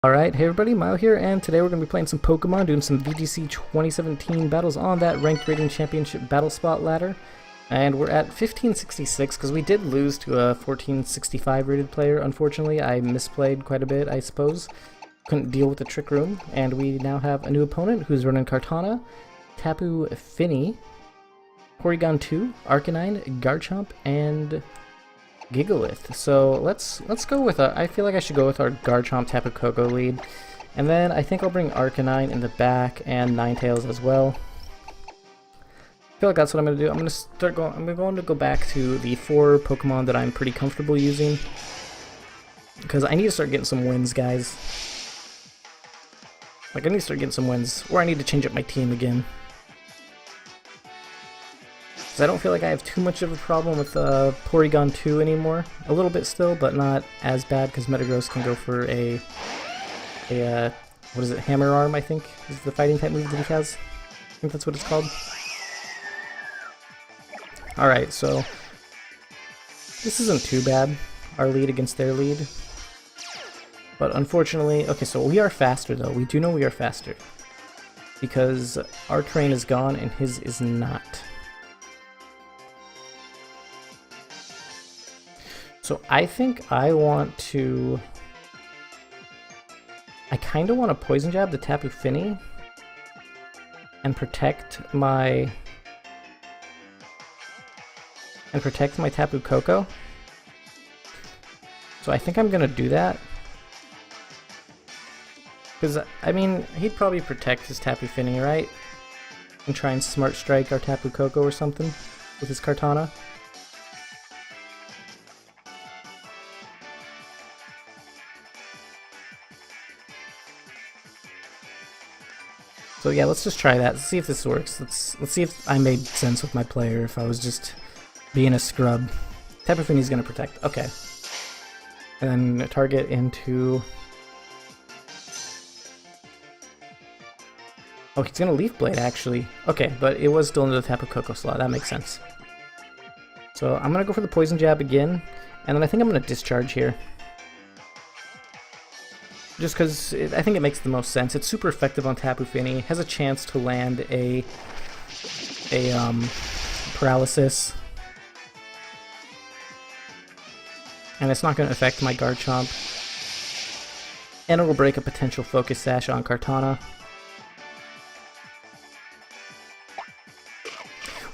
Alright, hey everybody, Mile here, and today we're going to be playing some Pokemon, doing some VGC 2017 battles on that Ranked Rating Championship Battle Spot ladder. And we're at 1566, because we did lose to a 1465 rated player, unfortunately. I misplayed quite a bit, I suppose. Couldn't deal with the Trick Room, and we now have a new opponent who's running Kartana, Tapu Fini, Porygon 2, Arcanine, Garchomp, and Gigalith. So let's go with I feel like I should go with our Garchomp Tapu Koko lead, and then I think I'll bring Arcanine in the back and Ninetales as well. I feel like that's what I'm gonna do. I'm going to go back to the 4 Pokemon that I'm pretty comfortable using, because I need to start getting some wins, guys. Like, I need to start getting some wins, or I need to change up my team again. I don't feel like I have too much of a problem with Porygon 2 anymore. A little bit still, but not as bad, because Metagross can go for a what is it, Hammer Arm, I think, is the fighting type move that he has. I think that's what it's called. Alright, so this isn't too bad, our lead against their lead. But unfortunately, okay, so we are faster though. We do know we are faster, because our terrain is gone and his is not. So I think I kind of want to Poison Jab the Tapu Fini and protect my Tapu Koko. So I think I'm gonna do that, because I mean, he'd probably protect his Tapu Fini, right? And try and Smart Strike our Tapu Koko or something with his Kartana. So yeah, let's just try that. Let's see if this works. Let's see if I made sense with my player, if I was just being a scrub. Tapu Fini's gonna protect. Okay. And then target into... Oh, he's gonna Leaf Blade, actually. Okay, but it was still into the Tapu Koko slot. That makes sense. So I'm gonna go for the Poison Jab again, and then I think I'm gonna Discharge here. Just because I think it makes the most sense. It's super effective on Tapu Fini. Has a chance to land a Paralysis, and it's not going to affect my Garchomp. And it will break a potential Focus Sash on Kartana.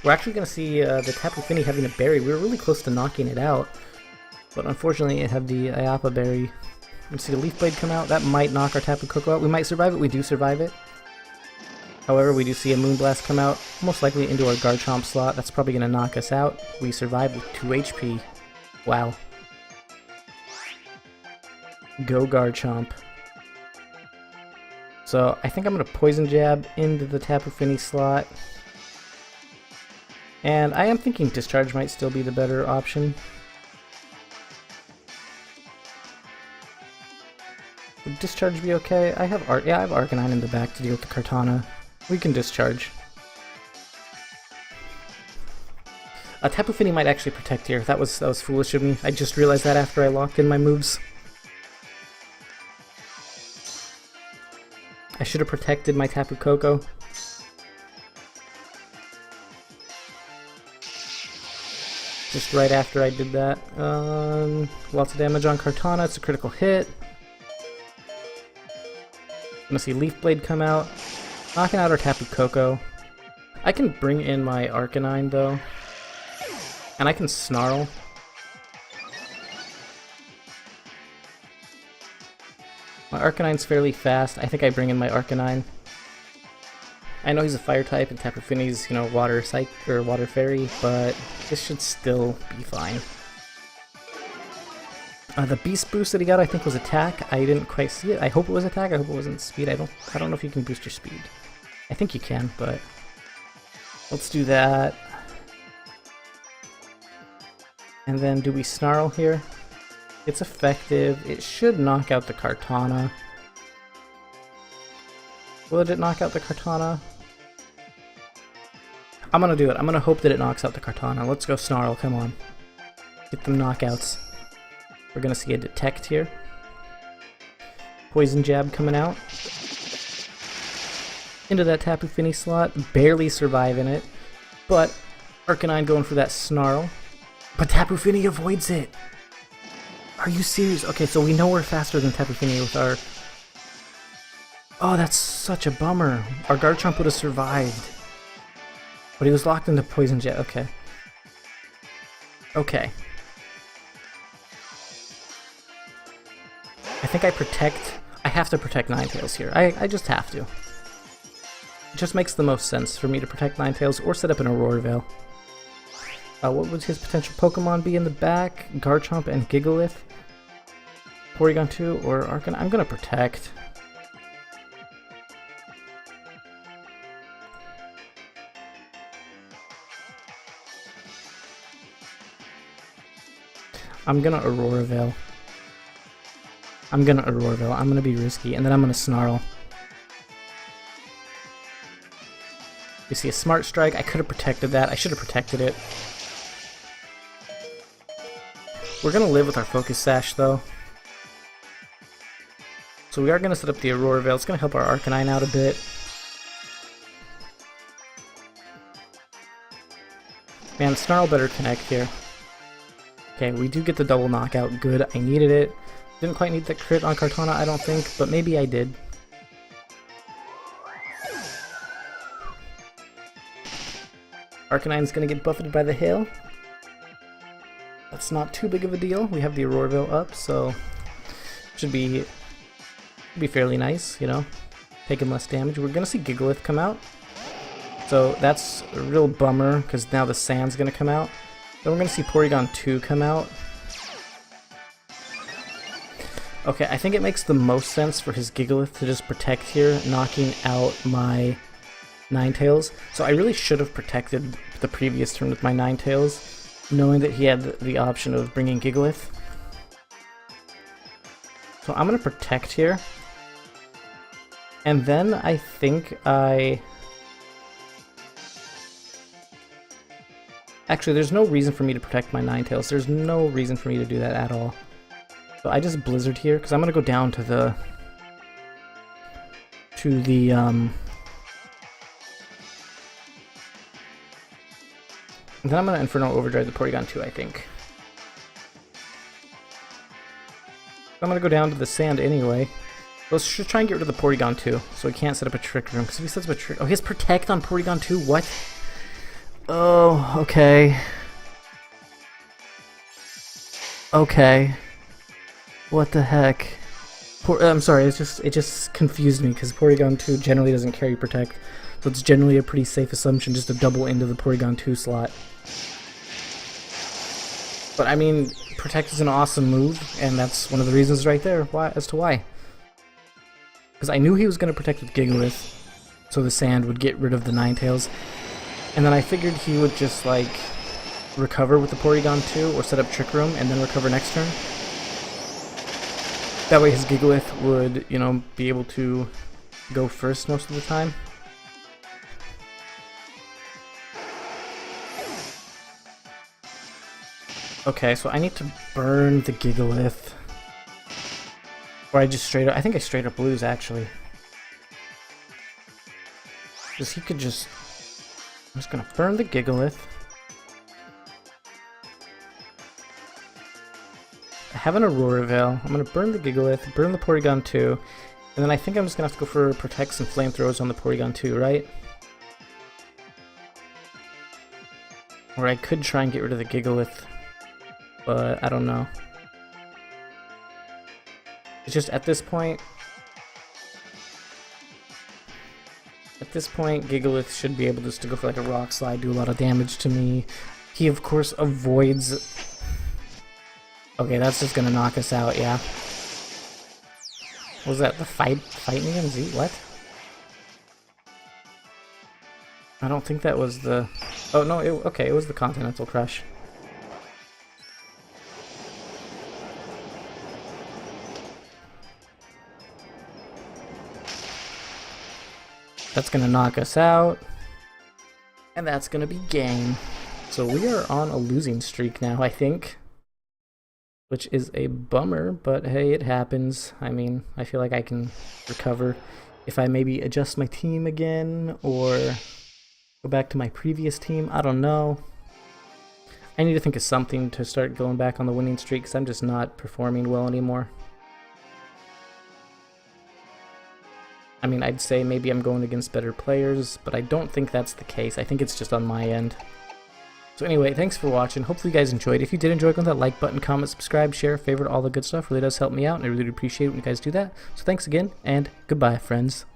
We're actually going to see the Tapu Fini having a berry. We were really close to knocking it out, but unfortunately it had the Iapa berry. We see the Leaf Blade come out. That might knock our Tapu Koko out. We might survive it. We do survive it. However, we do see a Moonblast come out, most likely into our Garchomp slot. That's probably going to knock us out. We survive with 2 HP. Wow. Go Garchomp. So I think I'm going to Poison Jab into the Tapu Fini slot. And I am thinking Discharge might still be the better option. Would Discharge be okay? I have Arcanine in the back to deal with the Kartana. We can Discharge. Tapu Fini might actually protect here. That was foolish of me. I just realized that after I locked in my moves. I should have protected my Tapu Koko. Just right after I did that. Lots of damage on Kartana. It's a critical hit. I'm gonna see Leaf Blade come out, knocking out our Tapu Koko. I can bring in my Arcanine though, and I can Snarl. My Arcanine's fairly fast. I think I bring in my Arcanine. I know he's a Fire type and Tapu Fini's, you know, Water Psych or Water Fairy, but this should still be fine. The Beast Boost that he got, I think, was Attack. I didn't quite see it. I hope it was Attack. I hope it wasn't Speed. I don't know if you can boost your Speed. I think you can, but let's do that. And then do we Snarl here? It's effective. It should knock out the Kartana. Will it knock out the Kartana? I'm gonna do it. I'm gonna hope that it knocks out the Kartana. Let's go Snarl. Come on. Get them knockouts. We're gonna see a Detect here. Poison Jab coming out. Into that Tapu Fini slot, barely surviving it, but Arcanine going for that Snarl. But Tapu Fini avoids it! Are you serious? Okay, so we know we're faster than Tapu Fini with our... Oh, that's such a bummer. Our Garchomp would have survived. But he was locked into Poison Jet, okay. Okay. I think I have to protect Ninetales here. I just have to. It just makes the most sense for me to protect Ninetales or set up an Aurora Veil. What would his potential Pokemon be in the back? Garchomp and Gigalith? Porygon 2 or Arcanine? I'm gonna protect. I'm gonna Aurora Veil. I'm gonna be risky, and then I'm gonna Snarl. You see a Smart Strike. I could have protected that. I should have protected it. We're gonna live with our Focus Sash, though. So we are gonna set up the Aurora Veil. It's gonna help our Arcanine out a bit. Man, Snarl better connect here. Okay, we do get the double knockout. Good, I needed it. Didn't quite need the crit on Kartana, I don't think, but maybe I did. Arcanine's gonna get buffeted by the hail. That's not too big of a deal. We have the Aurora Veil up, so should be fairly nice, you know, taking less damage. We're gonna see Gigalith come out, so that's a real bummer because now the Sand's gonna come out. Then we're gonna see Porygon 2 come out. Okay, I think it makes the most sense for his Gigalith to just protect here, knocking out my Ninetales. So I really should have protected the previous turn with my Ninetales, knowing that he had the option of bringing Gigalith. So I'm gonna protect here. And then I think Actually, there's no reason for me to protect my Ninetales. There's no reason for me to do that at all. So I just Blizzard here, because I'm going to go down to the... And then I'm going to Inferno Overdrive the Porygon 2, I think. I'm going to go down to the Sand anyway. Let's just try and get rid of the Porygon 2, so he can't set up a Trick Room. Because if he sets up a Trick... Oh, he has Protect on Porygon 2? What? Oh, okay. Okay. What the heck? I'm sorry, it just confused me, because Porygon 2 generally doesn't carry Protect. So it's generally a pretty safe assumption just to double into the Porygon 2 slot. But I mean, Protect is an awesome move, and that's one of the reasons right there as to why. Because I knew he was going to protect with Gigalith, so the Sand would get rid of the Ninetales. And then I figured he would just, like, recover with the Porygon 2, or set up Trick Room, and then recover next turn. That way his Gigalith would, you know, be able to go first most of the time. Okay, so I need to burn the Gigalith. Or I just straight up... I think I straight up lose, actually. Because he could just... I'm just gonna burn the Gigalith. I have an Aurora Veil. I'm gonna burn the Gigalith, burn the Porygon 2, and then I think I'm just gonna have to go for Protects and Flamethrowers on the Porygon 2, right? Or I could try and get rid of the Gigalith, but I don't know. It's just at this point, Gigalith should be able just to go for like a Rock Slide, do a lot of damage to me. He of course avoids... Okay, that's just gonna knock us out, yeah. What was that, the Fight Me MZ? What? I don't think that was the... Oh no, okay, it was the Continental Crush. That's gonna knock us out. And that's gonna be game. So we are on a losing streak now, I think. which is a bummer, but hey, it happens. I mean, I feel like I can recover if I maybe adjust my team again or go back to my previous team. I don't know. I need to think of something to start going back on the winning streak because I'm just not performing well anymore. I mean, I'd say maybe I'm going against better players, but I don't think that's the case. I think it's just on my end. So anyway, thanks for watching. Hopefully you guys enjoyed. If you did enjoy, click that like button, comment, subscribe, share, favorite, all the good stuff. Really does help me out, and I really do appreciate it when you guys do that. So thanks again, and goodbye, friends.